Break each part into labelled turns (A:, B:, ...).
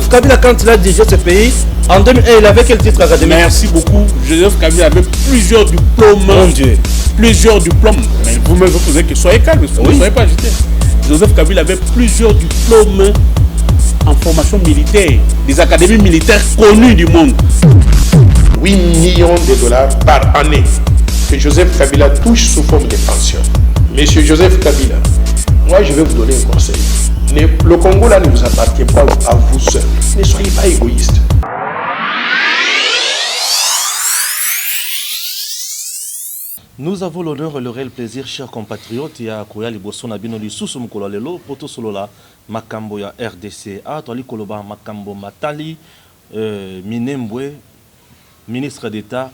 A: Joseph Kabila, quand il a dirigé ce pays, en 2001, il avait quel titre académique?
B: Merci beaucoup. Joseph Kabila avait plusieurs diplômes.
A: Mon Dieu.
B: Plusieurs diplômes. Mais vous-même, vous posez que soyez calme, vous ne soyez pas agité. Joseph Kabila avait plusieurs diplômes en formation militaire, des académies militaires connues du monde.
C: 8 millions de dollars par année que Joseph Kabila touche sous forme de pension. Monsieur Joseph Kabila, moi je vais vous donner un conseil. Le Congo là ne vous appartient pas à vous seul. Ne soyez pas égoïste.
A: Nous avons l'honneur et le réel plaisir, chers compatriotes, ya koya liboso na bino lisusu mukolo lelo poto solola makambo ya RDC. Toali koloba makambo matali Minembwe, ministre d'État,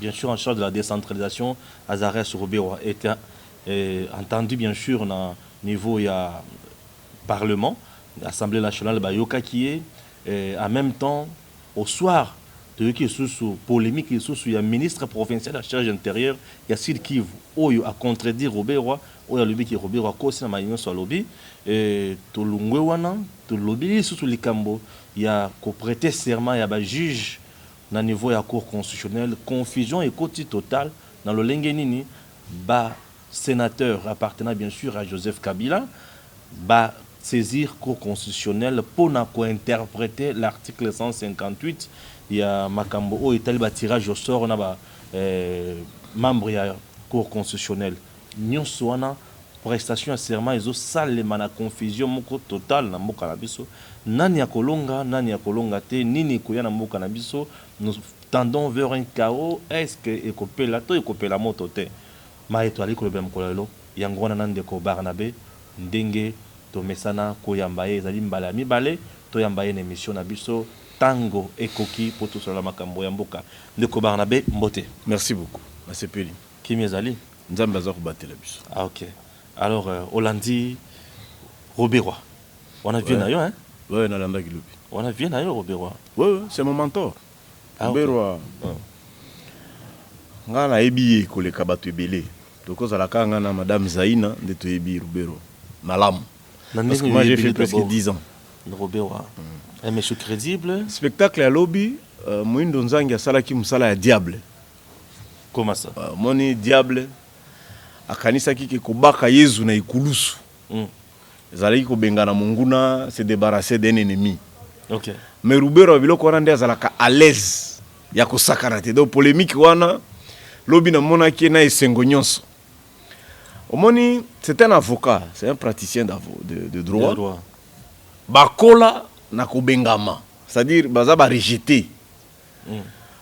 A: bien sûr en charge de la décentralisation, Azarès Robero était entendu bien sûr au niveau ya Parlement, l'Assemblée nationale Bayoka qui est en même temps au soir de qui est sous polémique il y a ministre provincial de la charge intérieure il y a Sid Kivu oyo a contredire Robero oyo lobi qui Robero kosi na mayon so lobi to lungwe wana to lobi sous likambo il y a ko prêter serment il y a ba juge na niveau ya cour constitutionnelle confusion et côté total dans le lengenini ba sénateur appartenant bien sûr à Joseph Kabila ba saisir cour constitutionnelle pour interpréter l'article 158 il y a makambo o itali ba tirage au sort na ba membre ya cour constitutionnelle nyonso wana prestation ya serment ezo salema na confusion moko total na mboka na biso nani ya kolonga te nini koya na mboka na biso nous tendons vers un chaos est-ce que ekopela to ekopela moto te ma etwali ko bem kolelo yango wana nande ko Barnabé ndenge to mesana ko yambaye ezali mbala mibale to yambaye na émission na biso tango ekoki pour tout cela makambo ya mboka ndeko Barnabé mbote.
D: Merci beaucoup. Masepeli.
A: Kimi ezali
D: Nzambe aza ko batela biso.
A: Ah OK. Alors Hollandi Robero. On a vu na yo hein?
D: Ouais, na landa kilobi.
A: On a vu na yo Robero.
D: Ouais, c'est mon mentor.
A: Robero.
D: Nga na ebi koleka bato ebele. Tokozala kanga na madame Zaina nde to ebi Robero. Malamu. Parce que moi j'ai fait presque 10 ans.
A: Robero. Un monsieur crédible.
D: Spectacle à lobby, Moindo Nzangi a salaki musala ya diable.
A: Comment ça?
D: Moni diable akanisa ki kobaka Yezu na ikulusu. Zalaki ko bengana munguna se débarrasser d'un ennemi.
A: OK.
D: Mais Robero biloko wana nde azalaka à l'aise ya kosakana te. Donc polémique wana lobby na mona ki na esengo nyonso. Omoni c'est un avocat, c'est un praticien de droit. Bakola na kobengama, c'est-à-dire baza ba rejeter.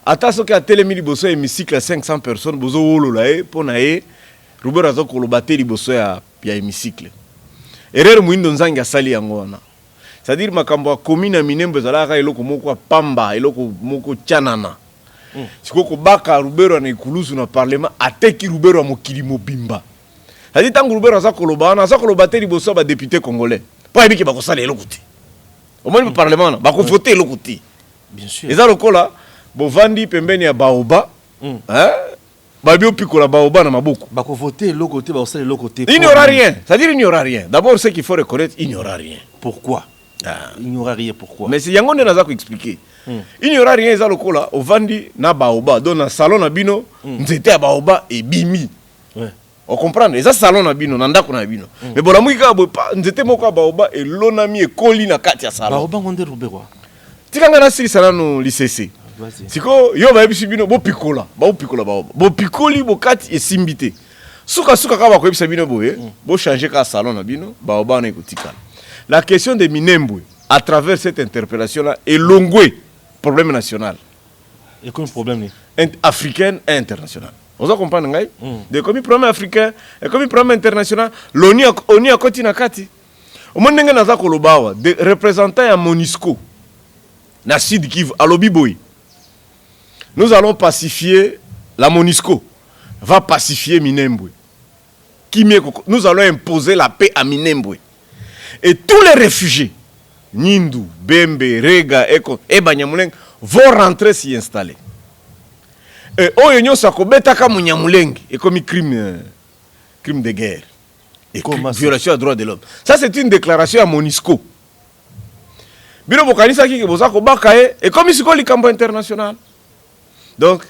D: Ata soki atelemi liboso ya hémicycle 500 personnes bozo wolola pona Robero azo kolobate liboso ya hémicycle. Erreur Moindo Nzangi asali yango wana. C'est-à-dire makambo ya commune ya Minembwe ezalaka eloko moko pamba, eloko moko tchanana. Sikoko baka Robero na ikulusu na parlement ateki Robero ya mokili mobimba. C'est-à-dire tango Robero aza koloba na aza kolobate liboso ba député congolais. Pa ebiki bakosala eloko te. Au moins le parlement na bako voter eloko te.
A: Bien sûr.
D: Eza lokola bovandi pembeni ya baoba. Babio pikola baoba na maboko.
A: Bako voter eloko te, ba osala eloko te.
D: Il n'y aura rien. C'est-à-dire il n'y aura rien. D'abord ce qu'il faut reconnaître, il n'y aura rien.
A: Pourquoi? Il n'y aura rien pourquoi?
D: Mais c'est yango nde naza ko expliquer. Il n'y aura rien eza lokola ovandi na baoba dans na salon na bino nzete ya baoba e bimi.
A: Ouais.
D: On comprend les salon na bino na ndako na bino. Mais bon la muika pa nzete moko baoba e lonami e koli na kati ya salon.
A: Baoba ngonde Robero.
D: Tikanga na sili sana no lycée. Siko yo ba ebisi bino bo pikola baoba. Bo pikoli bo kati e simbité. Suka kaba ko ebisa bino boye, bo changer ka salon na bino, baoba na ekotikala. La question de Minembwe à travers cette interpellation là est longwe problème national.
A: Et quel problème
D: africain et international. On va comprendre ngai de comme problème africain et comme problème international l'ONU a koti na kati. Au monde nga naza kolobawa de représentants ya MONUSCO na Sud Kivu à Lobiboy. Nous allons pacifier la MONUSCO va pacifier Minembwe. Nous allons imposer la paix à Minembwe. Et tous les réfugiés Nindu, Bembe, Rega, Eko, Ebanyamuleng vont rentrer s'y installer. Et Oyonyo Sakobeta Kamunyamuleng est comme crime de guerre et violation des droits de l'homme. Ça c'est une déclaration à MONUSCO. bino bokanisa ki boza ko bakaye et comme ici ko likambo international. Donc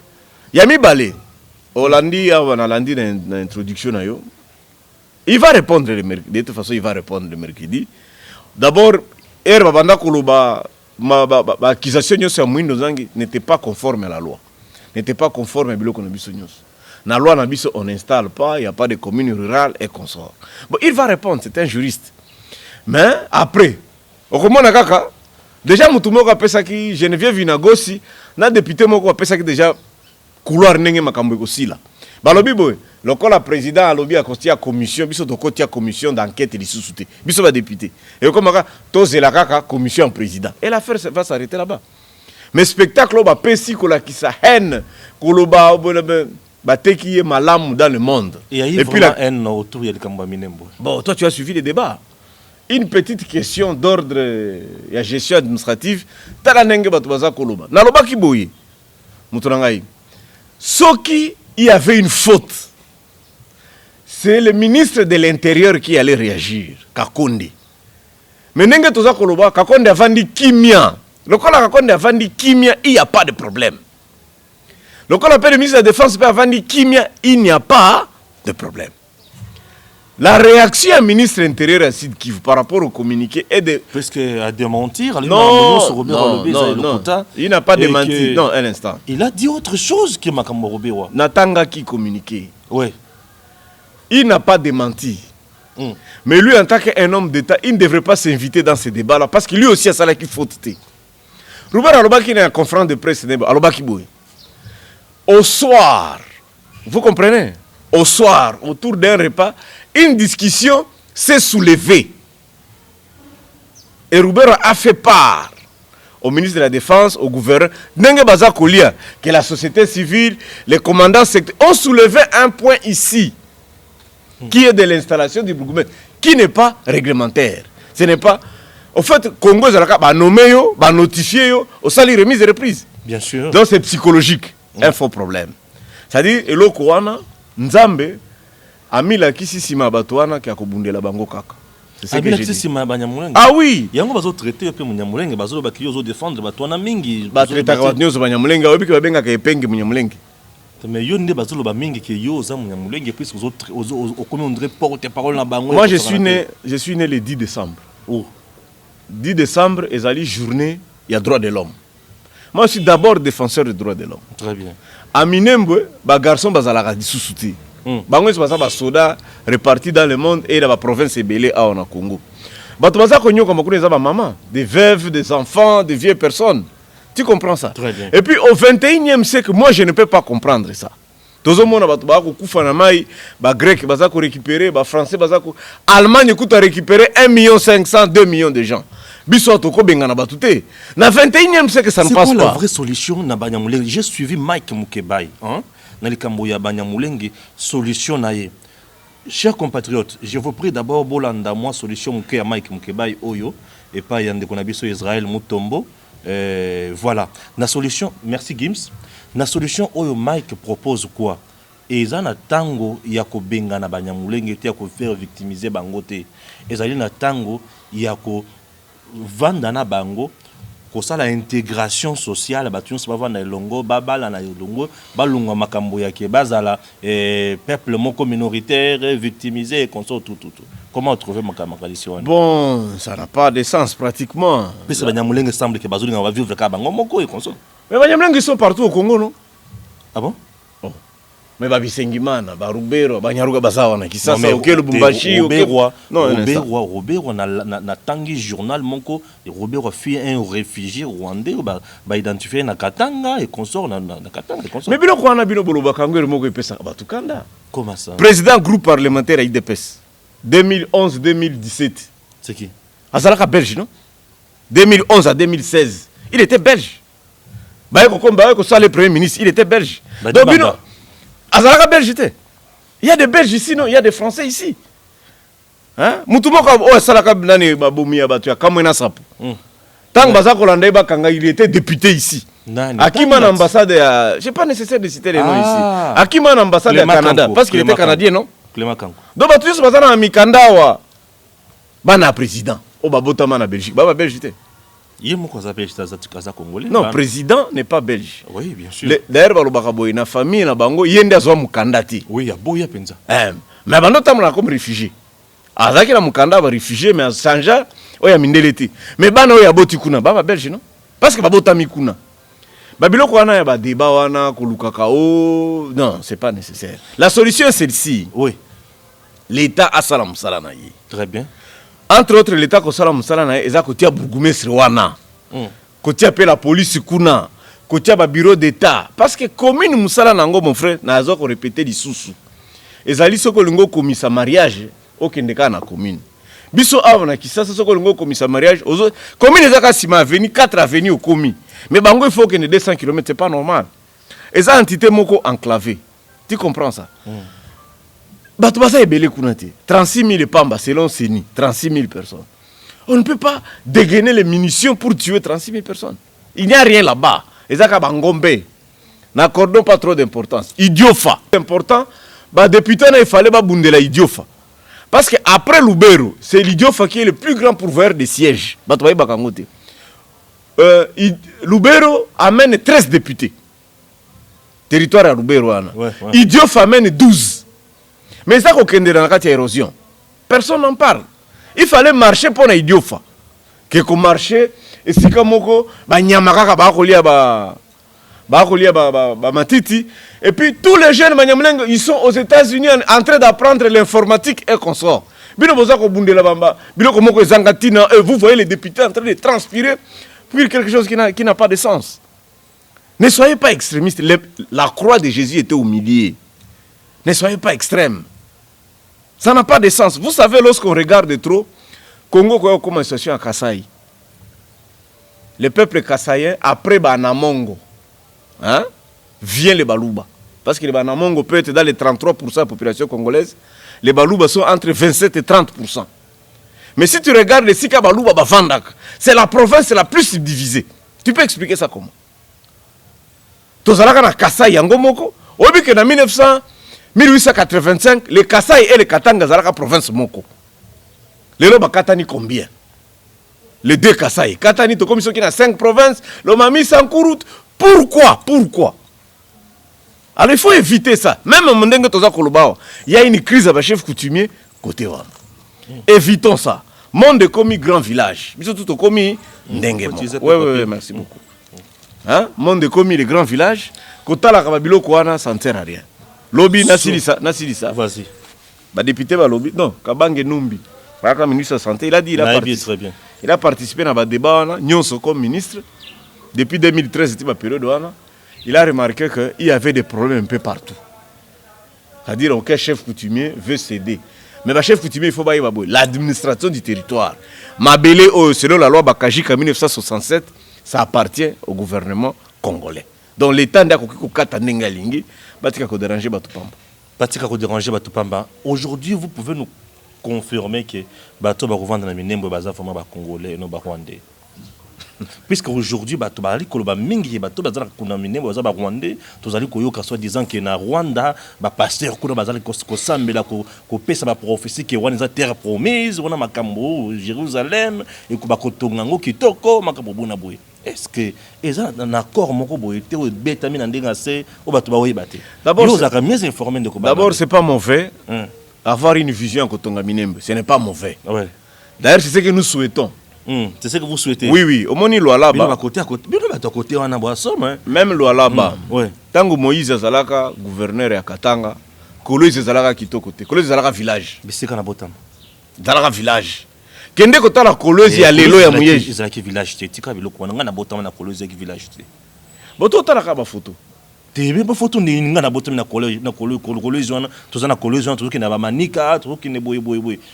D: Yami Balé Olandi a landi dans l'introduction na yo. Il va répondre le mercredi. De toute façon, il va répondre le mercredi. D'abord, babanda koloba ma accusation sur Mwindo Zangi n'était pas conforme à la loi. N'était pas conforme à biloko na biso nyos. Na loi na biso on n'installe pas, il n'y a pas de commune rurale et consort. Bon, il va répondre, c'est un juriste. Mais après, au komona kaka déjà mutumo ko pesa ki Geneviève Vinagosi na député moko pesa ki déjà couloir ndenge makambo ekosila. Balobi boy, lokola président alobi akosti ya commission biso to kotia commission d'enquête lisusu te. Biso ba député. Et comme ka tozela kaka commission président. Et l'affaire va s'arrêter là-bas. Mais spectacle ba pesi ko la ki sa haine koloba ba teki malamu dans le monde.
A: Et puis la haine autour de Kamba Minembo.
D: Bon, toi tu as suivi les débats. Une petite question d'ordre et gestion administrative. Tala nenge batu baza koloba. Na loba ki boye. Mutonangai. Soki il y avait une faute. C'est le ministre de l'Intérieur qui allait réagir, Kakonde. Mais nenge toza koloba Kakonde avandi kimia. Lokola Kakonde avandi kimia, il n'y a pas de problème. Lokola le ministre de la Défense avandi kimia, il n'y a pas de problème. La réaction du ministre de l'Intérieur à Sid Kivu par rapport au communiqué est de...
A: Parce qu'à démentir,
D: non, il n'a pas démenti. Non, un instant.
A: Il a dit autre chose que Makambo Robewa.
D: Natanga qui communiquait.
A: Oui.
D: Il n'a pas démenti. Mais lui, en tant qu'un homme d'État, il ne devrait pas s'inviter dans ces débats-là parce que lui aussi a ça qui faut. Robert Alobaki est en conférence de presse. Au soir, vous comprenez? Au soir, autour d'un repas, une discussion s'est soulevée. Et Roubert a fait part au ministre de la Défense, au gouverneur, que la société civile, les commandants sectoriels ont soulevé un point ici, qui est de l'installation du gouverneur, qui n'est pas réglementaire. Ce n'est pas... En fait, Congo, va nommer, va notifier, au salaire remise et reprise.
A: Bien sûr.
D: Donc c'est psychologique, un faux problème. C'est-à-dire, et le Kouana, Nzambe, Amila kisi sima batuana qui a kobundela bango kaka. C'est ce que j'ai dit. Ah oui.
A: Yango bazo traiter pe munyamulenge bazo ba kiyo zo défendre batuana mingi.
D: Ba traiter ka batnyo zo banyamulenge obi ke babenga ka epenge munyamulenge.
A: Mais yo nde bazo ba mingi ke yo za munyamulenge puis au comme on dirait porte-parole na bango.
D: Moi je suis né le 10 décembre.
A: Oh.
D: 10 décembre ezali journée il y a droit de l'homme. Moi je suis d'abord défenseur des droits de l'homme.
A: Très bien.
D: A Minembwe ba garçon bazalaka disusuti. Bango c'est pas soda répartis dans le monde et dans la province Ebélé à en Congo. Bato baza konyo comme kuna za maman, des veuves, des enfants, des vieilles personnes. Tu comprends ça?
A: Très bien.
D: Et puis au 21e siècle, moi je ne peux pas comprendre ça. Tozo mona bato ba ko kufa na mai, ba grec baza ko récupérer, ba français baza ko Allemagne écoute a récupérer 1,5 million, 2 millions de gens. Biso to ko benga na batute. Na 21e siècle ça ne passe pas.
A: C'est quoi la vraie solution na Banyamulenge? J'ai suivi Mike Mukebai, hein? Nalikambo ya Banyamulenge solution naye. Chers compatriotes, je vous prie d'abord bolanda moi solution muke ya Mike Mukebai oyo et pas yande konabiso Israël Mutombo. Voilà. La solution, merci Gims. La solution oyo Mike propose quoi? Eza na tango ya ko benga na Banyamulenge te ya ko faire victimiser bango te. Ezali na tango ya ko vanda na bango ko sala intégration sociale batu nyonso bavanda elongo babala na elongo balunga makambo ya ke bazala peuple moko minoritaire victimisé et consort tout. Comment trouver makambo?
D: Bon, ça n'a pas de sens pratiquement.
A: Mais c'est Banyamulenge semble que bazolinga va vivre ka bango moko et consort.
D: Mais Banyamulenge sont partout au Congo, non?
A: Ah bon?
D: Oh. Mais Babisengimana, Barubero, Banyaruga Bazawana, qui ça, c'est auquel Bumbashi,
A: Robert, na tangi journal monko, et Robert a fait un réfugié rwandais, ba identifié na Katanga et consort na Katanga.
D: Mais bilo quoi na bilo boloba kangwe moko epesa batukanda.
A: Comment ça?
D: Président groupe parlementaire à IDPS 2011-2017.
A: C'est qui?
D: Azalaka belge, non? 2011 à 2016, il était belge. Bayeko comme Bayeko soit le premier ministre, il était belge. Donc bino Azalaka belge. Il y a des Belges ici, non? Il y a des Français ici. Hein? Mutumoko o salaka nani babomi ya batu ya kamwena sapo. Tant bazako landa bakanga, il était député ici. Akima l'ambassade à... C'est pas nécessaire de citer les noms ici. Akima l'ambassade au Canada parce qu'il était canadien, non?
A: Clément Kanko.
D: Donc batu yo bazana mikanda wa bana président. O babotama na Belgique. Baba Belgique.
A: Il est belge, congolais.
D: Non, président n'est pas belge.
A: Oui, bien sûr.
D: D'ailleurs, balobakaboy na famille na bango yende azwa mukandati.
A: Oui, il y a beau, il y a penza.
D: Mais bando tamona comme réfugié. Azaki na mukanda ba réfugié mais sanja oya mindeleti. Mais bana oya boti kuna ba belge non? Parce que ba botami kuna. Ba biloko wana ya ba débat wana kolukaka o non, c'est pas nécessaire. La solution est celle-ci.
A: Oui.
D: L'État a salam salana yi.
A: Très bien.
D: Entre autres, l'État ko salam salana yi eza kotia bourgmestre wana. Kotia pe la police kuna. Kotia ba bureau d'État. Parce que commune musala nango mon frère na azo ko répéter lisusu. Ezali soko lingo komisa mariage okendeka na commune. Biso awa na Kisasa soko lingo komisa mariage ozo commune ezaka sima avenue 4 avenue au commune. Mais bango il faut que 200 km c'est pas normal. Eza entité moko enclavé. Tu comprends ça? Bato basa ebele kunate. 36 000 pamba selon CENI, 36 000 personnes. On ne peut pas dégainer les munitions pour tuer 36 000 personnes. Il n'y a rien là-bas. Ezaka bangombe. N'accordons pas trop d'importance. Idiofa. Important. Bah, député, il fallait pas bundela Idiofa. Parce que après Lubero, c'est l'Idiofa qui est le plus grand pourvoyeur de sièges. Lubero amène 13 députés. Territoire à Lubero.
A: Ouais.
D: Idiofa amène 12. Mais ça, qu'on dans la carte érosion. Personne n'en parle. Il fallait marcher pour un Idiofa. Qu'on marchait, et c'est comme Moko, Nyamaka, Matiti. Et puis tous les jeunes ils sont aux États-Unis en train d'apprendre l'informatique et consorts. Vous voyez les députés en train de transpirer pour quelque chose qui n'a pas de sens. Ne soyez pas extrémistes. La croix de Jésus était au milieu. Ne soyez pas extrêmes. Ça n'a pas de sens. Vous savez, lorsqu'on regarde trop, Congo comme une situation à Kasaï. Le peuple kassaïen, après Banamongo, hein, vient les Balouba. Parce que les Banamongo peut être dans les 33% de la population congolaise. Les Balouba sont entre 27 et 30%. Mais si tu regardes les Sika Balouba Bavandak, c'est la province la plus subdivisée. Tu peux expliquer ça comment? Tozalaka na Kasaï Yangomoko. Au but que dans 1885, les Kasaï et les Katanga zalaka province Moko. Les Loba Katani combien? Les deux Kasaï. Katani, comme ils sont qui ont 5 provinces, le Mami Sankourout. Pourquoi? Alors il faut éviter ça. Même au Mondengue Toza Kolobao, il y a une crise à chef coutumier côté Wan. Évitons ça. Monde commis grand village. Ils sont tout commis Ndenge. Oui, merci beaucoup. Hein? Monde commis les grands villages. Kotala Kababilo Kouana, ça ne sert à rien. Lobby Nasilisa.
A: Vas-y.
D: Bah député va lobby. Non, Kabange Numbi. Par ministre de la Santé, il a dit
A: Très bien.
D: Il a participé à un débat, Nyonso comme ministre. Depuis 2013, c'était ma période. Il a remarqué qu'il y avait des problèmes un peu partout. C'est-à-dire aucun chef coutumier veut céder. Mais le chef coutumier, il faut pas y avoir l'administration du territoire. Mabélé, selon la loi Bakajika 1967, ça appartient au gouvernement congolais. Donc l'État n'a pas déranger
A: Batupamba. Aujourd'hui, vous pouvez nous confirmer que bato ba revendre na minembo baza forma ba congolais no ba rwandais. Puisque aujourd'hui bato ba ali koloba mingi bato baza na minembo baza ba rwandais, tozali koyoka soit disant que na Rwanda ba pasteur kuna baza ko sambela ko pesa ba prophétie que wana za terre promise, wana makambo Jérusalem et ko ba kotonga ngo kitoko makambo bona boye. Est-ce que eza un accord moko boye te o betami na ndenga se o bato ba oyebate. D'abord ça mieux informé de ko ba.
D: D'abord c'est pas mauvais. Avoir une vision à Kotonga Minembe, ce n'est pas mauvais.
A: Ouais.
D: D'ailleurs, c'est ce que nous souhaitons.
A: C'est ce que vous souhaitez.
D: Oui. Au moni Lualaba. Même Lualaba.
A: Ouais.
D: Tango Moïse Zalaka, gouverneur à Katanga, Kolwezi Zalaka Kito côté. Kolwezi Zalaka village.
A: Mais c'est kana botam.
D: Zalaka village. Kende kota la Kolwezi ya lelo ya Moyeji.
A: Zalaka village te. Tika biloko wana na botam na Kolwezi ya village te.
D: Boto talaka ba photo.
A: Tebe ba photo ni nga na botam na Kolwezi wana, tozana Kolwezi wana tozoki na ba manika, tozoki ne boye.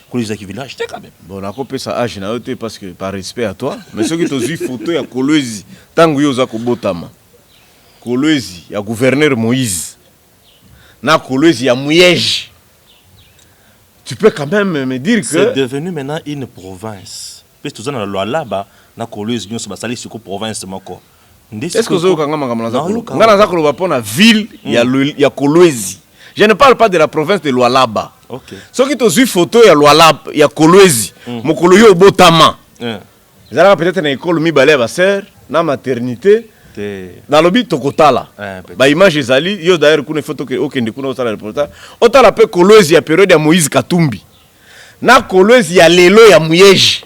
A: Kolwezi ya village te quand même.
D: Bon, na kopé ça âge na yote parce que par respect à toi, mais ceux qui t'ont vu photo ya Kolwezi, tango yo za ko botama. Kolwezi ya gouverneur Moïse. Na Kolwezi ya Moyeji. Tu peux quand même me dire que
A: c'est devenu maintenant une province. Parce que tozana la loi là-bas na Kolwezi nyo so basali siko province moko.
D: Est-ce que vous avez ville ya Kolwezi? Je ne parle pas de la province de Lualaba.
A: Okay.
D: Ce qui te suit photo ya Lualaba, ya Kolwezi, Mokoloyo Botama. ezalaka peut-être na école mibale ya basere na maternité nalobi tokotala baimage ezali yo d'ailleurs kuna ifo okende kuna otala reportage otala mpe kolwezi ya période ya Moïse Katumbi na kolwezi ya lelo ya Muyeji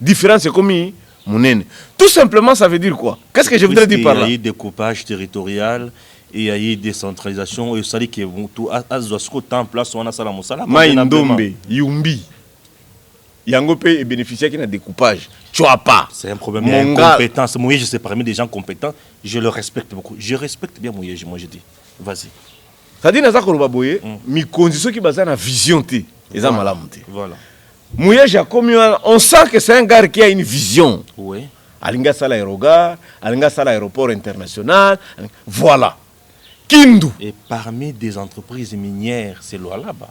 D: différence ekomi munene. Tout simplement ça veut dire quoi? Qu'est-ce que je voudrais dire par là?
A: Il y a eu découpage territorial et il y a eu décentralisation et ça dit que tout azosko temps place on a ça la mosala
D: Maïndombe Yumbi yango pe et bénéficiaire qui n'a découpage tu vois pas
A: c'est un problème de compétence. Moi je sais parmi des gens compétents, je le respecte beaucoup, je respecte bien moi je dis vas-y
D: ça dit naza ko boye mi condition qui basé na vision té eza malamu té
A: voilà
D: Mouye Jacobi on sent que c'est un gars qui a une vision.
A: Oui.
D: Alinga sala aérogare, alinga sala aéroport international, voilà. Kindu.
A: Et parmi des entreprises minières, c'est là-bas.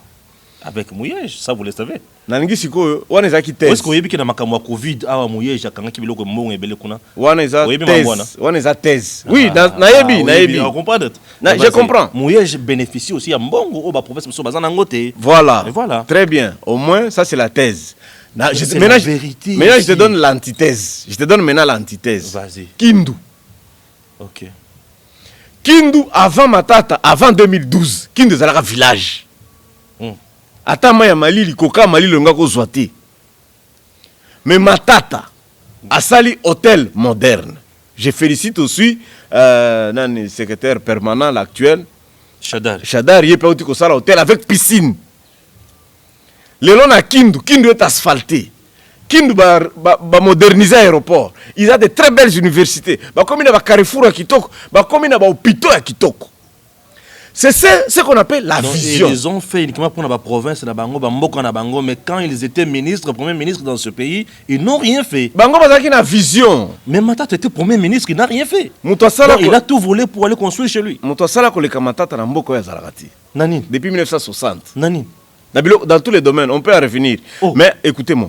A: Avec Mouyej, ça vous le savez.
D: Nangi siko wana za ki thèse.
A: Est-ce que yebi na makamwa Covid awa Mouyej akanga kibiloko mbongo ebele kuna.
D: Wana za thèse. Wana za thèse. Oui, na yebi.
A: On comprend.
D: Je comprends.
A: Mouyej bénéficie aussi à mbongo au ba province so bazana ngote.
D: Voilà.
A: Voilà.
D: Très bien. Au moins ça c'est la thèse.
A: Maintenant je
D: te donne l'antithèse. Je te donne maintenant l'antithèse.
A: Vas-y.
D: Kindu.
A: OK.
D: Kindu avant Matata, avant 2012, Kindu zalaka village. Atama ya Malili koka Malili nga ko zwate. Mais Matata asali hôtel moderne. Je félicite aussi le secrétaire permanent l'actuel Chadar yé pe ko sala hôtel avec piscine. Lelo na Kindu est asphalté. Kindu ba moderniser l'aéroport. Ils ont de très belles universités. Ba comme na ba Carrefour à Kitoko, ba comme na ba hôpital à Kitoko. C'est ce qu'on appelle la vision.
A: Ils ont fait uniquement pour la province, mais quand ils étaient ministres, premier ministre dans ce pays, ils n'ont rien fait.
D: Bango bazaki na vision.
A: Mais Matata était premier ministre, il n'a rien fait.
D: Il
A: a tout volé pour aller construire chez lui.
D: Mutosala koleka Matata na mboko ya Zalagati.
A: Nani?
D: Depuis 1960.
A: Nani?
D: Dans tous les domaines, on peut en revenir. Oh. Mais écoutez-moi.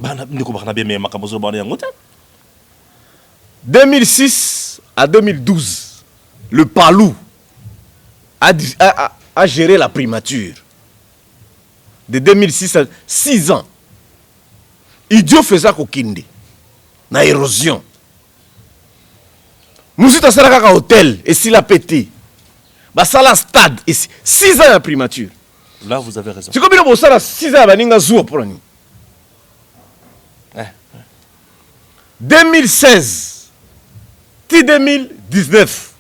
D: 2006 à 2012, le Palou a géré la primature. De 2006 à 6 ans. Idiot faisait kokinde. Na érosion. Mousita Saraka hôtel et s'il a pété. Basala stade ici. 6 ans à primature.
A: Là, vous avez raison.
D: C'est comme il y a 6 ans à Baninga Zou pour nous. 2016 2019.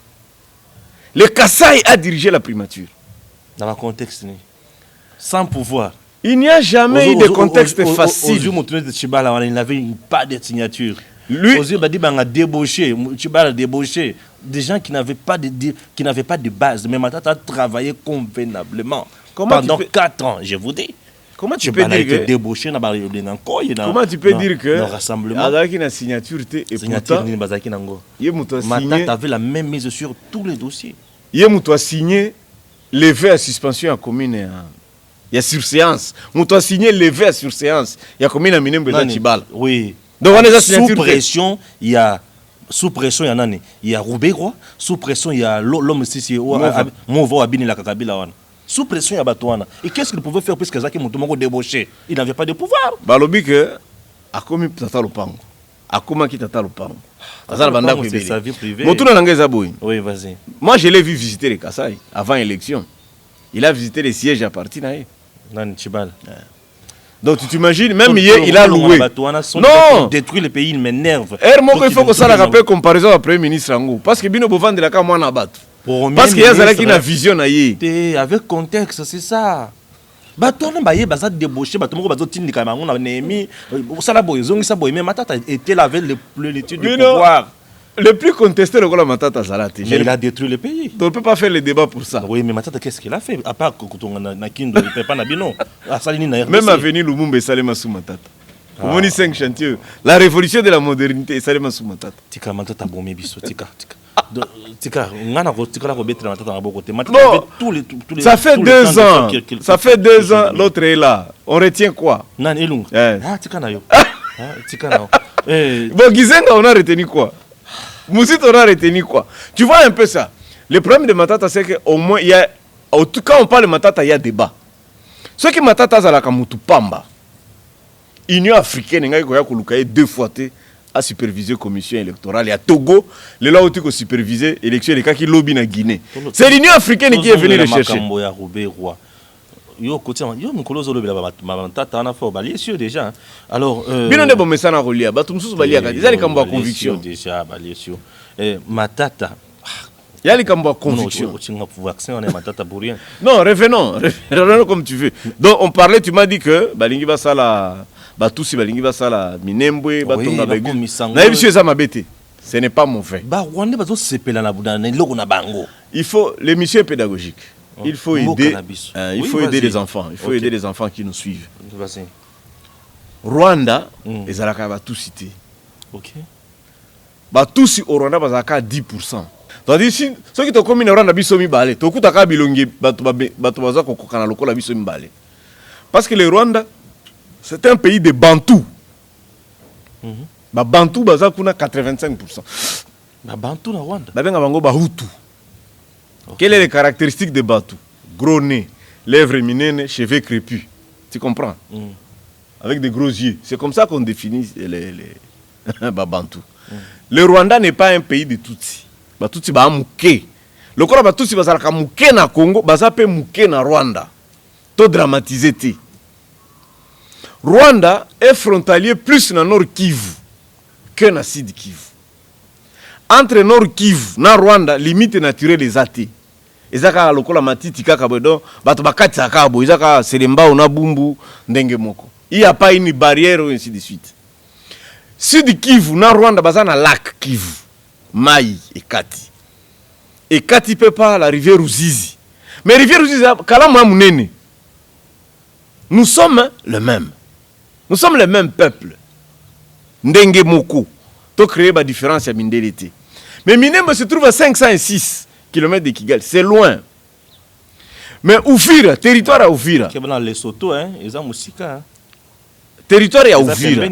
D: Le Kassai a dirigé la primature.
A: Dans un contexte, sans pouvoir.
D: Il n'y a jamais eu de contexte facile.
A: Il n'avait pas de signature.
D: Lui,
A: il a débauché. Débauché. Des gens qui n'avaient pas de base. Mais Matata a travaillé convenablement. Pendant 4 ans, je vous dis.
D: Comment tu peux dire que
A: débauché
D: comment tu peux dire que
A: rassemblement
D: la signature et pourtant
A: Matata avait la même mise sur tous les dossiers.
D: Il a signé levé à suspension à commune il y a surséance. Il a signé levé à surséance. Il y a commune à Minembe Chibal.
A: Oui.
D: Donc on est
A: sous pression, il y a sous pression il y a Roubérois, sous pression il y a l'homme ici Movo Abini la Kakabila. Sous pression, il y a Batouana. Et qu'est-ce qu'il pouvait faire puisque Zaki Moutoumoko débauché? Il n'avait pas de pouvoir.
D: Balobi que Akomi Tata Lopango. Akoma qui Tata Lopango.
A: C'est sa vie privée.
D: Oui,
A: vas-y.
D: Moi, je l'ai vu visiter les Kassai avant l'élection. Il a visité les sièges à partir d'ahí. Donc tu t'imagines, même hier, il a loué.
A: Non! Détruire le pays, il m'énerve.
D: Il faut que ça la rappelle comparaison au Premier ministre Angou. Parce que Bino Bovan de la Kamouana bat. Parce qu'il y a une vision
A: avec contexte, c'est ça. Batona baye baza débauché batomoko bazo tindika mango na nemi osala boyezongi sa boyeme Matata était là avec le plénitude du pouvoir.
D: Le plus contesté le Gola Matata Zalati.
A: Il a détruit le pays.
D: Donc on ne peut pas faire le débat pour ça.
A: Oui, mais Matata qu'est-ce qu'il a fait à part Kokotonga na Kindo, il peut pas na bino.
D: Même à venir Lumumba Salema sous Matata. On dit 5 chantiers. La révolution de la modernité Salema sous Matata.
A: Tika Matata bomé biso tika. Tika,
D: ça fait 2 ans. Ça fait 2 ans, l'autre est là. On retient quoi?
A: Nan Elung. Ah, tika na yo. Tika na.
D: Bon, Gizenga, on a retenu quoi? Moussit, on a retenu quoi? Tu vois un peu ça. Le problème de Matata, c'est qu'au moins, il y a. Quand on parle de Matata, il y a débat. Ce qui Matata, c'est la Kamutu Pamba. Union africaine ngai ko ya koluka 2 fois à superviser commission électorale à Togo, le là où tu superviser élection les cas qui lobby na Guinée. C'est l'Union africaine qui est venue le chercher.
A: Yo côté yo mikolo zo lobela ba tata na fo balier sûr déjà. Alors
D: bino ne bomesa na rolia ba tum susu balia ka ezali kambo ya conviction
A: déjà balier sûr. Matata
D: il y a conviction. Non, revenons comme tu veux. Donc on parlait, tu m'as dit que Balingi Basala, Batousi Balingi Basala, Minembwe, Batonga Begu. Ce n'est pas mauvais. Il faut l'émission pédagogique. Il faut aider, les enfants. Il faut aider les enfants qui nous suivent. Rwanda, les Alaka Batousi.
A: Ok.
D: Batousi au Rwanda Bazaka 10%. C'est-à-dire, si ceux qui te comminent au Rwanda, biso mi balé, to kuta ka bilongi batubaza kokokana lokola biso mi balé. Parce que le Rwanda, c'est un pays de Bantou. Ba Bantou baza kuna 85%.
A: Ba Bantou na Rwanda.
D: Ba benga bango ba Hutu. Quelles sont les caractéristiques de Bantou? Gros nez, lèvres minines, cheveux crépus. Tu comprends? Avec des gros yeux. C'est comme ça qu'on définit les ba Bantou. Le Rwanda n'est pas un pays de Tutsi. Batutsi ba muke. Le kora batutsi bazalaka muke na Congo, bazape muke na Rwanda. To dramatiser te. Rwanda est frontalier plus na Nord Kivu que na Sud Kivu. Entre Nord Kivu na Rwanda, limite naturelle les athées. Ezaka lokola matiti kaka bodo, bato bakati sakabo, ezaka selemba na bumbu ndenge moko. Il n'y a pas une barrière ou ainsi de suite. Sud Kivu na Rwanda bazana lac Kivu. Maï et Kati. Et Kati peut pas la rivière Ruzizi. Mais rivière Ruzizi, nous sommes le même. Nous sommes le même peuple. Ndenge Moko. To créer la différence à Mindelete. Mais Minembwe se trouve à 506 km de Kigali. C'est loin. Mais Oufira, territoire à Oufira.
A: Qui est dans les Soto, hein, ils ont musica.
D: Territoire à Ouvira.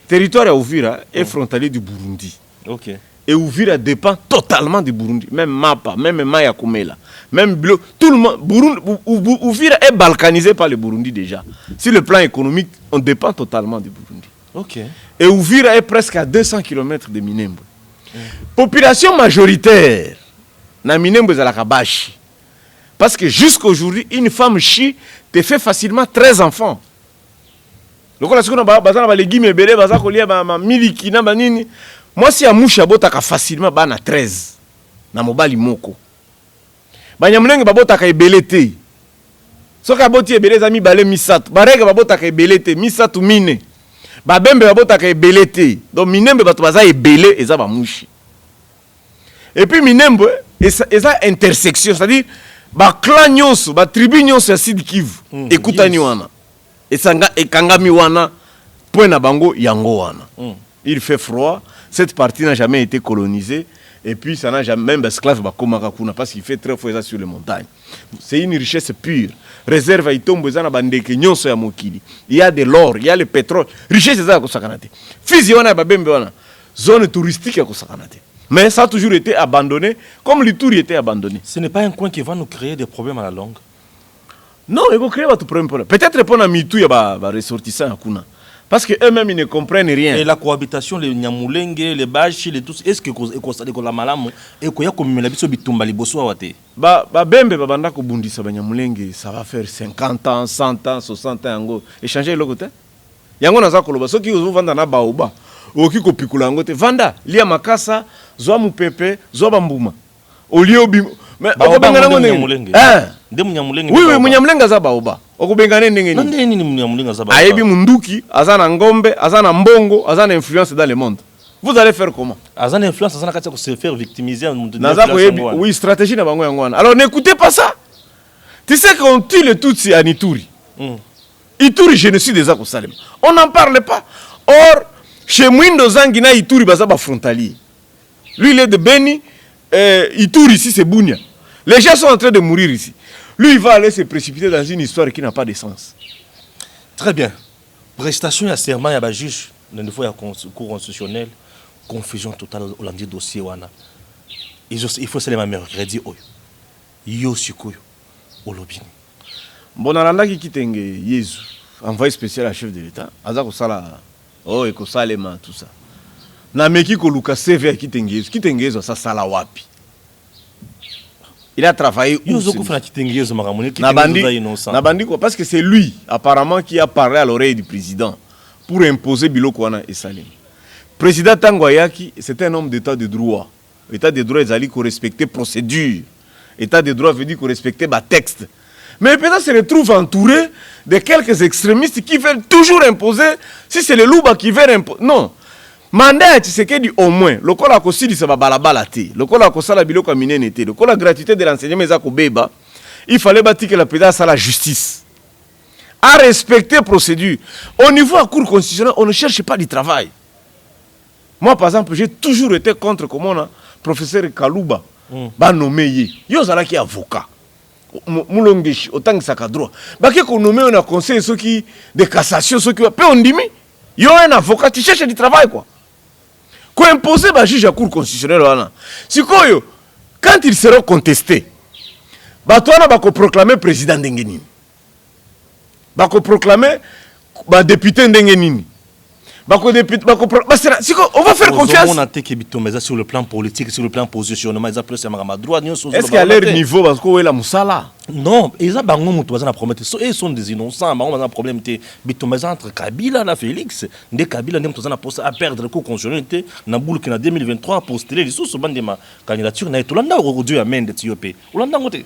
D: Territoire à Ouvira est frontalier du Burundi.
A: Ok.
D: Et Ouvira dépend totalement du Burundi. Même Mapa, même Maya Komela, même Bleu. Tout le monde. Ouvira est balkanisé par le Burundi déjà. Sur le plan économique, on dépend totalement du Burundi.
A: Ok.
D: Et Ouvira est presque à 200 km de Minembwe. Population majoritaire, na Minembwe Zalakabashi. Parce que jusqu'à aujourd'hui, une femme chi te fait facilement 13 enfants. Moi, si à Moucha botaka facilement, bah na 13. Na mobali moko. Banyamulenge babotaka ebelete. Soka boti ebele zami bale misatu. Barega babotaka ebelete, misatu mine. Babembe babotaka ebelete. Donc Minembwe bato baza ebele eza ba mouchi. Et puis Minembwe eza intersection, c'est-à-dire ba clan nyonso, ba tribu nyonso ya Sud Kivu. Ekutani wana. Esanga ekangami wana point na bango yango wana. Il fait froid, cette partie n'a jamais été colonisée et puis ça n'a jamais même esclave ba komaka kuna parce qu'il fait très froid sur les montagnes. C'est une richesse pure. Réserve itombo ezana bandeke nyonso ya mokili. Il y a de l'or, il y a le pétrole. Richesse ezana ko sakanate. Fizi wana ba bembe wana. Zone touristique ya ko sakanate. Mais ça a toujours été abandonné, comme l'Ituri était abandonné.
A: Ce n'est pas un coin qui va nous créer des problèmes à la longue.
D: Non, il va créer des problèmes. Peut-être pour la Mitou, il y a des ressortissants. Parce qu'eux-mêmes, ils ne comprennent rien.
A: Et la cohabitation, les Nyamulenge, les Bachi, les tous, est-ce que la malamu et qu'il y a comme la biso bitumba liboso awate?
D: Bembe, babanda ko bundisa ba Nyamulenge, ça va faire 50 ans, 100 ans, 60 ans. Yango. Échanger le côté. Yango naza koloba. Ceux qui ont vendu na baoba. Oki ko pikula ngote vanda lia makasa zwa mupepe zwa bambuma olio bim mais okubengana ngone
A: nde munyamulenge
D: oui munyamulenge za baoba okubengana ndenge
A: ni nde ni munyamulenge za baoba
D: ayebi munduki azana ngombe azana mbongo azana influence dans le monde. Vous allez faire comment?
A: Azana influence azana katia ko se faire victimiser
D: oui stratégie na bango yango wana. Alors n'écoutez pas ça. Tu sais qu'on tue le Tutsi à Ituri. Ituri génocide des Akosalem. On n'en parle pas. Or chez Mwindo Zangina, Ituri bazaba frontalier. Lui, il est de Beni. Ituri, ici, c'est Bounia. Les gens sont en train de mourir ici. Lui, il va aller se précipiter dans une histoire qui n'a pas de sens.
A: Très bien. Prestation et serment, il y a un juge. Il faut un cours constitutionnel. Confusion totale au lundi dossier. Il faut se les mercredi. Yo sikoyo. Olobini.
D: Bonalanda qui quitte Yezu, envoyé spécial à chef de l'État, Azako Sala, oh, et Kosalema, tout ça. Nameki Koluka CV qui Yezu, ça Sala Wapi. Il a travaillé où? Nabandi quoi, parce que c'est lui, apparemment, qui a parlé à l'oreille du président pour imposer Bilokwana et Salim. Président Tangoyaki, c'est un homme d'état de droit. État de droit, il a dit qu'on respectait procédure. État de droit veut dire qu'on respectait le texte. Mais le président se retrouve entouré de quelques extrémistes qui veulent toujours imposer. Si c'est le Louba qui veut imposer. Non. Mandat, c'est que dit au moins. Le col à Kossi, ça va balabalate. Le col à Kossala Biloko Minenete. Le col à gratuité de l'enseignement, il fallait bâtir que la présidence a la justice. À respecter la procédure. Au niveau de la Cour constitutionnelle, on ne cherche pas du travail. Moi, par exemple, j'ai toujours été contre comment on a professeur Kalouba ba nommé yo zala qui avocat mulongeshi autant que ça droit ba qui qu'on nommé on a conseil ceux qui de cassation ceux qui peut on dit yo un avocat tu cherches du travail quoi imposer ba juge à cour constitutionnelle là si quoi quand ils seront contestés ba toi na ba ko proclamer président d'Engenini ba ko proclamer ba député d'Engenini. On va faire confiance.
A: On a sur le plan politique, sur le plan positionnement, ils appellent ça à droite.
D: Est-ce qu'à leur niveau, parce qu'on est la moussala?
A: Non, ils ont problème. Ils sont des innocents. Ils ont un problème. Entre Kabila et Félix, des Kabila ont à perdre le coup constitutionnel. Dans 2023, pour postuler les sous de ma candidature, Hollanda aujourd'hui amène d'Éthiopie. Hollanda aujourd'hui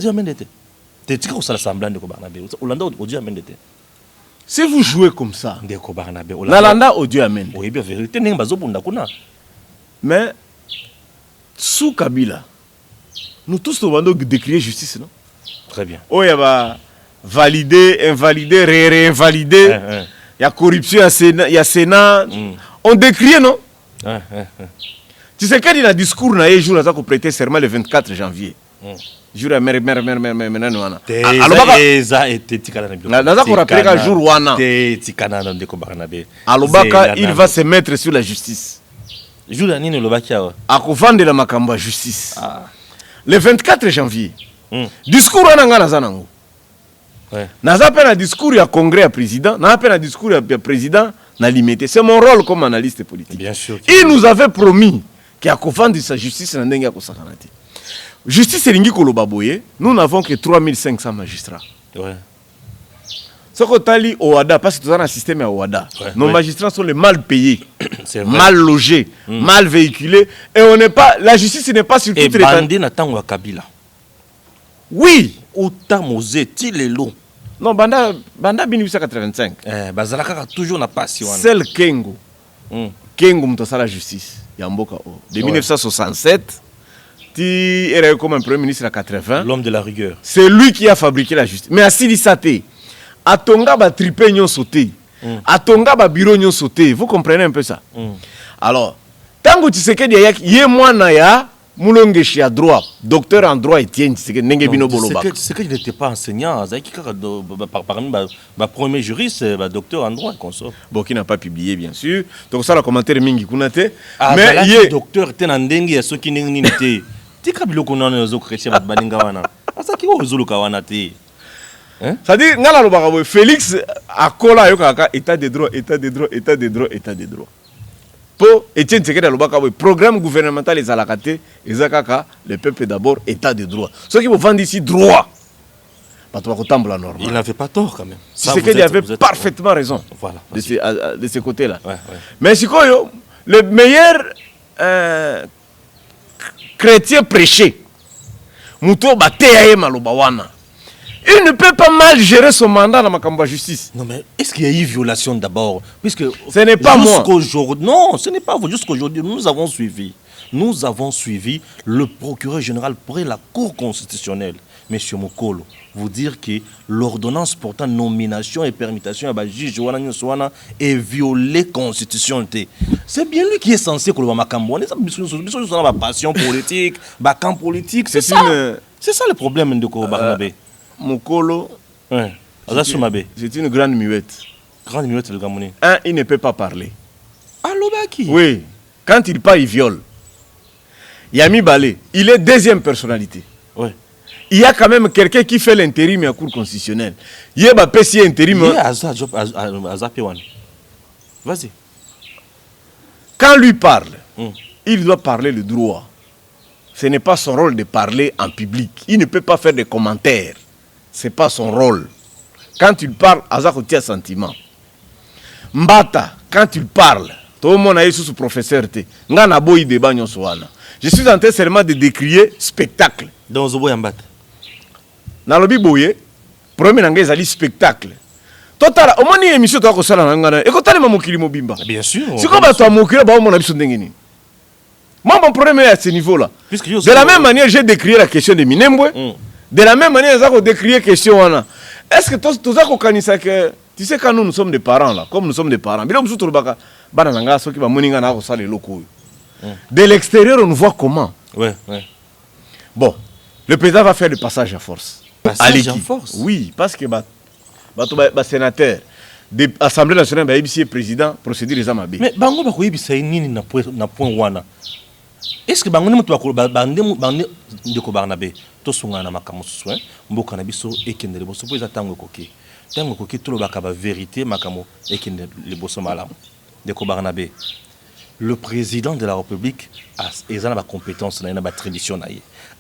A: amène d'Éthiopie. Tu sais que ça semblant de Barnabé. Hollanda aujourd'hui amène d'Éthiopie.
D: Si vous jouez comme ça, Nalanda au Dieu amène.
A: Oui, bien vérité.
D: Mais sous Kabila, nous tous nous demandons de décrier justice, non?
A: Très bien.
D: Oh, il y a validé, invalidé, réinvalidé. Il y a corruption, il y a Sénat. On décrit, non? Tu sais qu'il y a un discours, il y a un jour, il a prêté serment le 24 janvier. Jour à mère wana alobaka il va se mettre sur la justice akovande la makambo ya justice le 24 janvier discours wana nga naza nango naza pe na discours ya congrès ya président naza pe na discours ya président na limité c'est mon rôle comme analyste politique.
A: Bien sûr,
D: il nous avait promis qu'il akovande sa justice na ndenge ya kosakana te. Justice Elingi Kolobaboye, nous n'avons que 3500 magistrats.
A: Ouais.
D: Ce qu'on a dit au WADA, parce que nous avons un système à WADA, nos magistrats sont les mal payés, mal logés, mal véhiculés, et on n'est pas, la justice n'est pas sur toute
A: l'étendue. Et Bandé Kabila.
D: Oui.
A: Autant Mosé, Tilelo.
D: Non, Banda 1885.
A: Bazalaka toujours n'a pas si.
D: Seul Kengo. Kengo Moutosa la justice. Yamboka. De 1967. Il est comme un premier ministre à 80.
A: L'homme de la rigueur.
D: C'est lui qui a fabriqué la justice. Mais à Silisate, à Tonga, ba tripé nyon sauté. À Tonga, ba bureau nyon sauté. Vous comprenez un peu ça? Alors, tant que tu sais que y a moi naya, moulongeshi à droit, docteur en droit Etienne, tu sais que n'engé bino boloba.
A: C'est qu'il n'était pas enseignant. Parmi ma premier juriste, docteur en droit, consort.
D: Bon, qui n'a pas publié, bien sûr. Donc ça, le commentaire mingi kunate.
A: Mais il est docteur, t'es un dengue, ceux qui n'ont tika biloko nana yozo chrétien bat balinga wana asa ki ozulu ka wana te hein
D: ça dit ngala lo baka Félix akola yo kaka état de droit po Etienne Tshisekedi lo baka programme gouvernemental les alakate ezakaka le peuple d'abord état de droit ceux qui vont vendre ici droit pas toi la norme.
A: Il n'avait pas tort quand même.
D: Tshisekedi avait parfaitement raison.
A: Voilà,
D: de ce côté là.
A: Ouais.
D: Mais c'est quoi le meilleur chrétien prêché. Mouto bateya malobawana. Il ne peut pas mal gérer son mandat dans ma justice.
A: Non mais est-ce qu'il y a eu violation d'abord? Puisque
D: ce n'est pas moi.
A: Non, ce n'est pas vous. Jusqu'aujourd'hui, nous avons suivi le procureur général près la Cour constitutionnelle, M. Mokolo, vous dire que l'ordonnance portant nomination et permutation à juge est violée la Constitution. C'est bien lui qui est censé que le Makambo. On a passion politique, camp politique. C'est ça le problème de Barnabé.
D: Mokolo,
A: c'est
D: une grande muette.
A: Grande muette, le Gamouni.
D: Il ne peut pas parler.
A: Allô, Baki?
D: Oui. Quand il parle, il viole. Yami Balé, il est deuxième personnalité.
A: Oui.
D: il y a quand même quelqu'un qui fait l'intérim à la Cour constitutionnelle. Il y a un intérim.
A: Vas-y.
D: Quand lui parle, il doit parler le droit. Ce n'est pas son rôle de parler en public. Il ne peut pas faire des commentaires. Ce n'est pas son rôle. Quand il parle, Azak tient sentiment. Mbata, quand il parle, tout le monde a eu sous professeur. Je suis en train seulement de décrier spectacle.
A: Dans Zoboya Mbata.
D: Dans le Biboye, premier langage est spectacle. Total, au moins une émission de la salle en et quand on a mokili mobimba.
A: Bien sûr.
D: C'est comme tu as mokili, bah on a besoin d'engagner. Moi, mon problème est à ce niveau-là. De la même manière, j'ai décrit la question de Minembwe. De la même manière, j'ai décrit la question. Est-ce que tu as que tu sais quand nous sommes des parents là, comme nous sommes des parents. De l'extérieur, on nous voit comment.
A: Ouais.
D: Bon, le président va faire le passage à force.
A: Passage à force.
D: Oui, parce que sénateur de l'Assemblée nationale, le président, procédure les amabés.
A: Mais bango ba koyebisa nini na point wana. Est-ce que bango ne mutu ba bande ndeko Barnabé to sunga na makambo soin mboka na biso ekendele boso po tango koki. Tango koki to lobaka ba vérité makambo ekendele le boso malamu. Ndeko Barnabé. Le président de la République a une compétence, une tradition.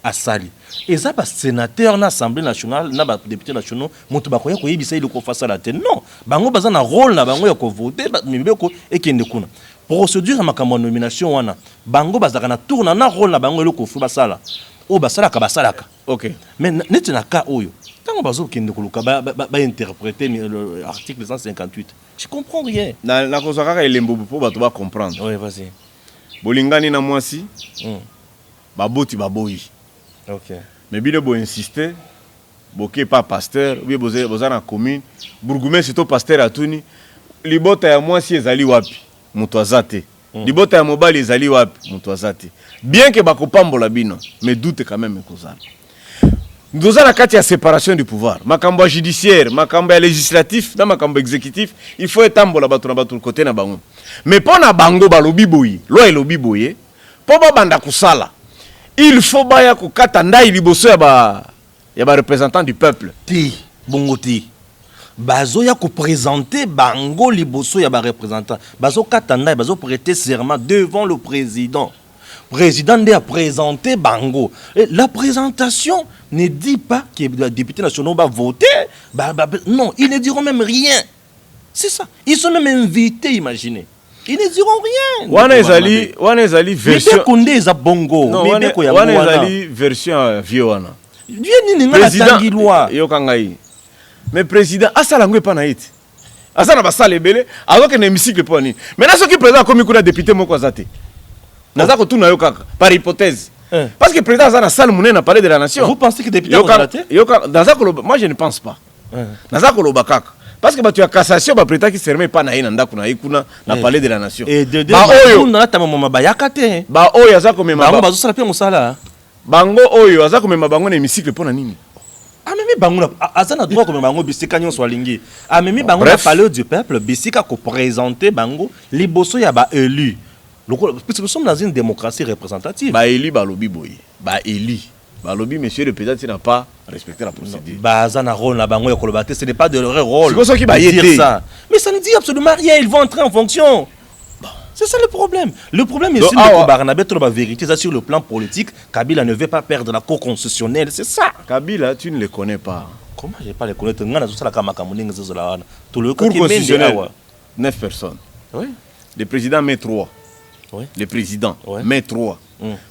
A: A sali. Et ça, le sénateur de l'Assemblée nationale, le député national, il faut faire ça. Non. Bango bazana rôle na bango yako voter, et qui est procédure à ma nomination, bango bazana tourne na rôle na bango yako faire ça. Oh basalaka basalaka.
D: Ok.
A: Mais net na cas oyo. Tant bazo qui ne interpréter l'article 158. Je comprends rien.
D: Na kozaka elembo pour ba comprendre.
A: Oui, vas-y.
D: Bolingani na mwasi. Baboti baboyi.
A: OK.
D: Mais bino bo insister, boké pas pasteur, oui boza na commune, bourgmestre c'est to pasteur atuni, libota ya mwasi ezali wapi? Mutu azate. Libota ya mobali ezali wapi? Mutu azate. Bien que bakopambola bino, mais doute quand même kozala. Nous avons la séparation du pouvoir. Makambo judiciaire, makambo législatif, dans makambo exécutif, il faut être tambola batou côté na bango. Mais pour na bango balobi boyi, loi elobi boye, pour ba banda kusala. Il faut baya ko katanda liboso ya ba représentant du peuple.
A: Ti bongoti. Bazo ya ko présenter bango liboso ya ba représentant. Bazo katanda bazo prêter serment devant le président. Président a présenté bango. Et la présentation ne dit pas que les députés nationaux va voter. Non, ils ne diront même rien. C'est ça. Ils sont même invités, imaginez. Ils ne diront rien.
D: Wana ezali version.
A: Mais Koundé est à bongo.
D: Non, wana ezali version vieux wana.
A: Vieux ni nga tangi loi.
D: Yo kangai. Mais président asala ngwe pa na iti. Asala basala ebele, alors que n'hémicycle pas ni. Maintenant ce qui présent comme kuna député moko azate. Nazako tout na yo kaka par hypothèse. Parce que le président a salle monnaie n'a parlé de la nation.
A: Vous pensez que le député a
D: moi je ne pense pas. Nazako lobakaka. Parce que tu as cassation, le président qui se remet pas na inanda kuna ikuna n'a parlé de la nation.
A: Et de on a ta maman bayakate.
D: Ba oyo azako mema.
A: Bango bazo sala pe musala.
D: Bango oyo azako mema bango na hémicycle pona nini?
A: Amemi bango azana droit comme bango bisika nyonso alingi. Amemi bango na palais du peuple bisika ko présenter bango liboso ya ba élu. Puisque nous sommes dans une démocratie représentative.
D: Bah Eli balobi boye. Bah Eli balobi monsieur le président n'a pas respecté la procédure.
A: Bah zana rôle na bango ya kolobate, ce n'est pas de leur rôle.
D: C'est ça qui va dire
A: ça. Mais ça ne dit absolument rien, ils vont entrer en fonction. C'est ça le problème. Le problème est que Barnabé la vérité ça sur le plan politique, Kabila ne veut pas perdre la cour constitutionnelle, c'est ça.
D: Kabila, tu ne le connais pas.
A: Comment je ne vais pas le connaître? Tout le
D: cour constitutionnelle 9 personnes.
A: Oui.
D: Le président met 3.
A: Oui.
D: Le président met 3.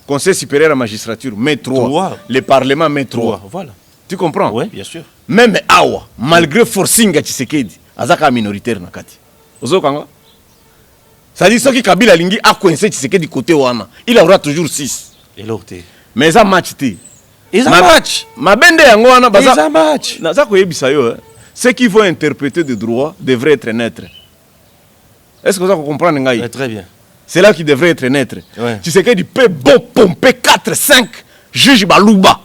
D: Conseil supérieur à la magistrature met 3.
A: 3.
D: Le parlement met 3.
A: Voilà.
D: Tu comprends?
A: Oui, bien sûr.
D: Même Awa, malgré forcing à Tshisekedi, azaka minoritaire na kati. Ozokanga? Ça dit ce qui Kabila lingi a coincé Tshisekedi côté wana. Il aura toujours 6.
A: Et l'autre.
D: Mais ça match té.
A: Et ça match.
D: Ma bende yango wana baza.
A: Ça match.
D: Na za ko yebisa yo. Ceux qui vont interpréter de droit devraient être neutres. Est-ce que vous comprenez ngai?
A: Très bien.
D: C'est là qui devrait être neutre.
A: Ouais.
D: Tu sais qu'il peut bon pomper 4, 5 juges Balouba.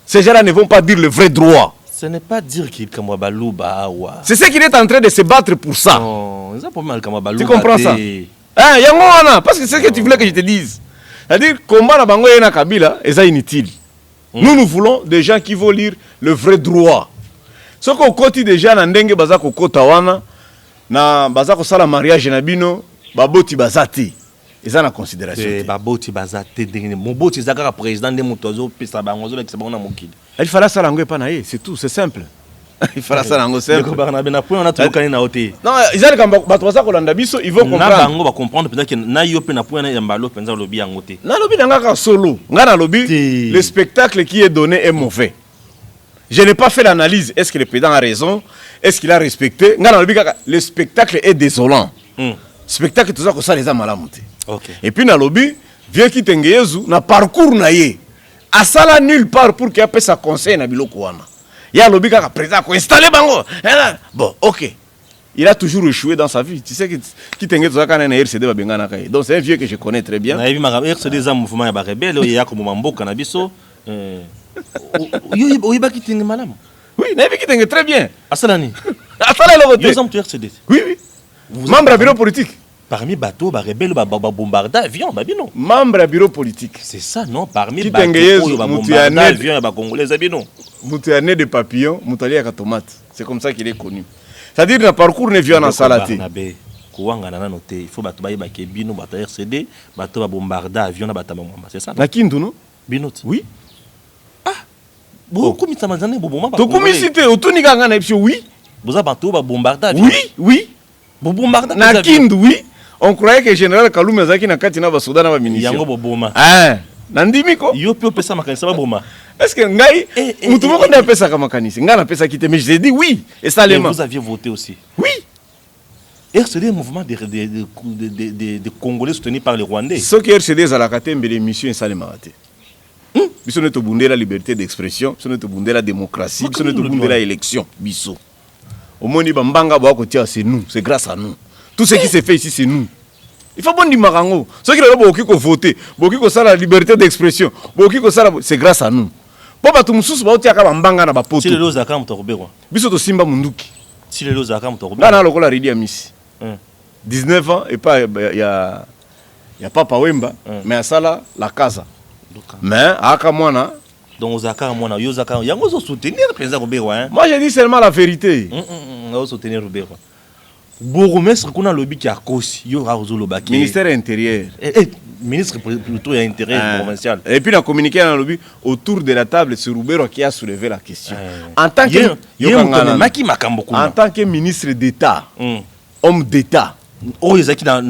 D: Ces gens-là ne vont pas dire le vrai droit.
A: Ce n'est pas dire qu'il y a Balouba.
D: C'est ce qu'il est en train de se battre pour ça.
A: Non,
D: tu comprends ça? Hein, parce que c'est ce que tu voulais que je te dise. C'est-à-dire, combat na bango na Kabila, c'est inutile. Nous voulons des gens qui vont lire le vrai droit. Ce qu'on côté déjà na ndenge baza ko kota wana na baza ko sala mariage na bino baboti bazati. Ils na considération.
A: C'est baboti bazati ndenge moboti zaka président de motozo pesa bango zo lekisa bango na mokili.
D: Il fallait ça langue pas naé, c'est tout, c'est simple. Il fallait ça langue simple.
A: Ndeko Barnabé na point on a tout kani na hoté.
D: Non, ils allaient quand bato baza ko landa biso, ils vont comprendre.
A: Na bango ba comprendre peut-être que na yo pe na point na yambalo penza lobi en hoté.
D: Na lobi nanga solo, ngana lobi le spectacle qui est donné est mauvais. Je n'ai pas fait l'analyse. Est-ce que le président a raison? Est-ce qu'il a respecté? Le spectacle est désolant. Spectacle, tout ça, que ça les a malamoutés.
A: Okay.
D: Et puis, dans le lobby, vieux qui t'engueuse, na parcours naïe. À ça là, nulle part pour qu'il ait sa conseil na biloko wana. Il y a le lobby qui a président qui installé bango. Bon, ok. Il a toujours échoué dans sa vie. Tu sais que qui t'engueuse quand on a RCD va bengana kai. Donc c'est un vieux que je connais très bien.
A: Na yebi ma RCD za mouvement ya ba rebelle, il y a comme mboka na biso. Oui,
D: très bien.
A: Asalani.
D: Oui, oui. Membre du bureau politique.
A: Parmi bateaux, rebelles, bombarder avion, non.
D: Membre du bureau politique.
A: C'est ça, non. Parmi bateaux, bombarder avion, congolais, non.
D: Moutiané de papillon, moutali à tomate. C'est comme ça qu'il est connu. C'est-à-dire que le parcours ne vient en salaté.
A: Il faut bateau bino, bateau RCD, bateau bombarder avion, c'est ça.
D: Na kindu non?
A: Binot.
D: Oui.
A: Beaucoup de Tamazane,
D: Tokumi cité, Otonika Ngana, oui.
A: Vous avez bateau bombarder.
D: Oui, oui.
A: Bombarder.
D: Na kindu, oui. On croyait que le général Kalou Zaki na katina ba soda na ba munition.
A: Yango boboma.
D: Ah, nandimiko.
A: Yo peut pesa makanisa ba boma.
D: Est-ce que ngai mutu moko na pesa ka makanisa? Ngana pesa kité mais j'ai dit oui et ça les
A: vous aviez voté aussi.
D: Oui.
A: RCD est un mouvement de Congolais soutenus par les Rwandais.
D: Ce que RCD est à la catégorie de mission et ça les maraté. Biso ne te bundé la liberté d'expression, biso ne te bundé la démocratie, biso ne te bundé la élection, biso. Au moins ni bambanga ba ko tia c'est nous, c'est grâce à nous. Tout ce qui s'est fait ici c'est nous. Il faut bon di marango. Ce qui là boki ko voter, boki ko ça la liberté d'expression, boki ko ça c'est grâce à nous. Po ba tumususu ba tia ka bambanga na ba poto.
A: Si le loza ka mutoroberwa.
D: Biso to simba munduki.
A: Si le loza ka mutoroberwa.
D: Na lokola ridi ya misi. 19 ans et pas il y a Papa Wemba, mais à ça là la casa. Mais aka mwana
A: donc ozaka mwana yozaka yango zo soutenir président Roberwa hein.
D: Moi je dis seulement la vérité.
A: On soutenir Roberwa. Bourgmestre kuna lobi ki akosi yo razo lobaki.
D: Ministère intérieur.
A: Ministre plutôt intérieur provincial.
D: Et puis on a communiqué dans le lobby autour de la table sur Roberwa qui a soulevé la question. En tant que en tant que ministre d'État, homme d'État.
A: Oh ezaki na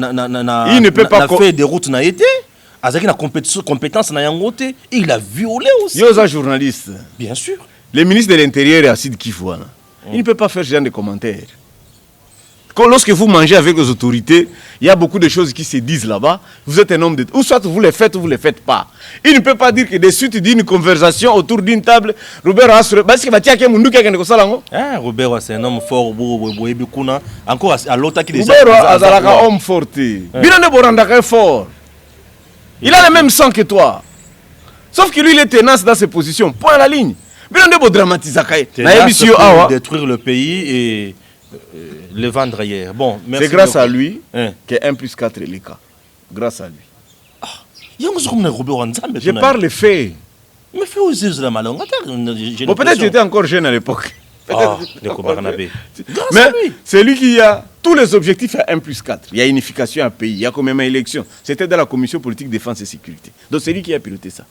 D: il ne peut pas
A: faire des routes na été. Azaki na compétence na yangote, il a violé aussi.
D: Yoza journaliste.
A: Bien sûr.
D: Le ministre de l'Intérieur est Assid Kifouana. Il ne peut pas faire ce genre de commentaires. Lorsque vous mangez avec les autorités, il y a beaucoup de choses qui se disent là-bas. Vous êtes un homme de... Ou soit vous les faites ou vous ne les faites pas. Il ne peut pas dire que des suites d'une conversation autour d'une table, Robert a assuré... Parce que
A: Robert, c'est un homme fort. Encore à l'autre qui déjà...
D: Robert est un homme fort. Fort. Il a le même sang que toi. Sauf que lui, il est tenace dans ses positions. Point à la ligne.
A: Détruire le pays et le vendre ailleurs. Bon,
D: c'est grâce à lui que 1 plus 4 est le cas. Grâce à lui. Je parle les faits.
A: Mais fais aussi la malheur.
D: Bon, peut-être que j'étais encore jeune à l'époque.
A: Mais
D: c'est lui qui a tous les objectifs à 1 plus 4. Il y a unification à pays, il y a quand même une élection. C'était dans la commission politique défense et sécurité. Donc c'est lui qui a piloté ça.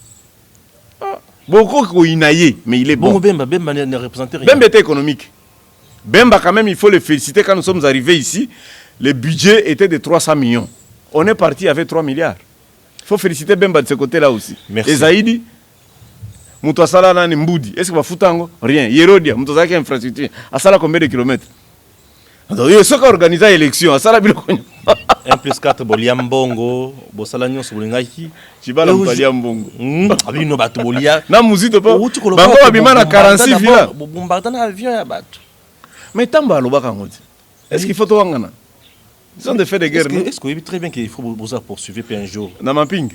D: Beaucoup qui mais il est bon.
A: Bemba ne représentait rien.
D: Bemba était économique. Bemba quand même, il faut le féliciter. Quand nous sommes arrivés ici, le budget était de 300 millions. On est parti avec 3 milliards. Il faut féliciter Bemba de ce côté-là aussi.
A: Merci.
D: Et Zaïdi Moutou Asala na Mboudi. Est-ce que va foutre rien? Yerodia, Moutou Zaki infrastructure. Asala combien de kilomètres? Donc, il y a ceux qui organisent l'élection. Asala biloko.
A: 1 plus 4 Boliam Bongo, Bosala Nyonso Bolingaki.
D: Chibala Boliam Bongo.
A: Abino Bato Bolia.
D: Na Muzito pas. Bango abima na 46 villas.
A: Bombardana avion ya bato.
D: Mais Tamba Lobaka ngoti. Est-ce qu'il faut to wangana? Ils sont des faits de guerre.
A: Est-ce que vous très bien qu'il faut vous poursuivre un jour?
D: Na maping.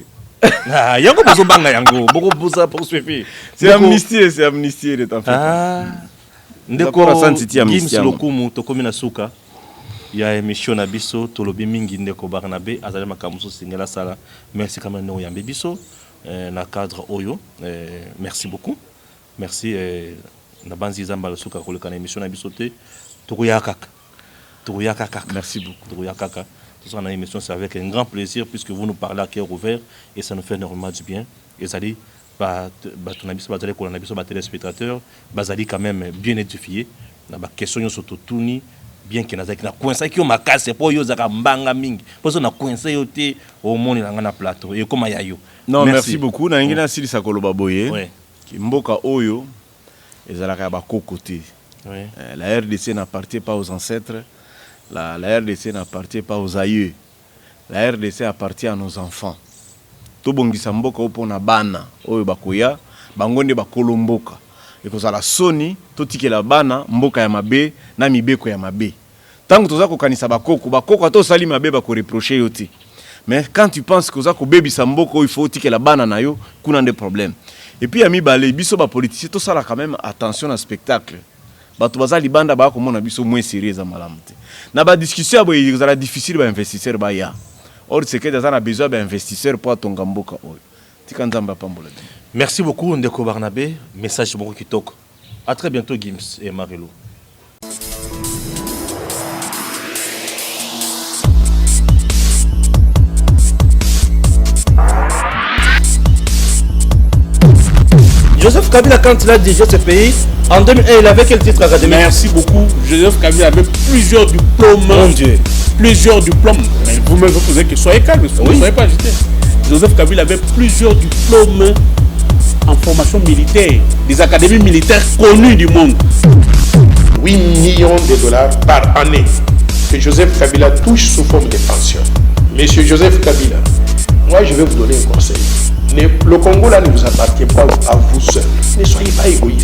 A: Ah, yango bozo banga yango, boko boza poursuivre.
D: C'est amnistié de temps fait.
A: Ah. Ndeko Gims Lokumu tokomi na suka. Ya émission na biso tolobi mingi ndeko Barnabé azali makamuso singela sala. Merci quand même no yambe biso. na cadre Oyo. Merci beaucoup. Merci. Nabanzi Zamba le souka koleka na émission na bisoté. Tokoyakaka.
D: Merci beaucoup.
A: Tokoyakaka. Tout ça, on a une émission, c'est avec un grand plaisir puisque vous nous parlez à cœur ouvert et ça nous fait énormément du bien. Et ça dit, ton ami, les téléspectateurs, bazali quand même bien édifié. La question surtout tourni bien que nazaki na coinça qui o makase po yo zaka mbanga mingi. Parce na coinça yo te au monde na plateau et comme yayo.
D: Non, merci beaucoup. Na ngina sili sakoloba boye.
A: Oui.
D: Ki mboka oyo ezalaka ba kokote.
A: Oui.
D: La RDC n'appartient pas aux ancêtres. La RDC n'appartient pas aux aïeux. La RDC appartient à nos enfants. Tobongisa mboka opo na bana oyo bakoya bangonde bakolomboka. Ekozala soni totikela bana mboka ya mabe na mibeko ya mabe. Tango toza kokanisa bakoko ato sali mabe bako reprocher yo te. Mais quand tu penses que oza ko bebisa mboka il faut tikela bana na yo kuna des problèmes. Et puis ami balé biso ba politicien to sala quand même attention au spectacle. Bato baza libanda ba ko mona biso moins sérieux za malamu te. Na ba discussion boye ezala difficile ba investisseur ba ya. Or c'est que dans a besoin ba investisseur pour atonga mboka oyo. Tika nzamba pambola.
A: Merci beaucoup Ndeko Barnabé, message beaucoup qui toque. À très bientôt Gims et Marilo. Joseph Kabila, quand il a dirigé ce pays, en 2001, il avait quel titre académique?
B: Merci beaucoup. Joseph Kabila avait plusieurs diplômes.
A: Mon Dieu.
B: Plusieurs diplômes. Mais vous-même, vous posez que soyez calme, ne soyez pas agité. Joseph Kabila avait plusieurs diplômes en formation militaire, des académies militaires connues du monde.
C: 8 millions de dollars par année que Joseph Kabila touche sous forme de pension. Monsieur Joseph Kabila, moi je vais vous donner un conseil. Le Congo là ne vous appartient pas à vous seul. Ne soyez pas égoïste.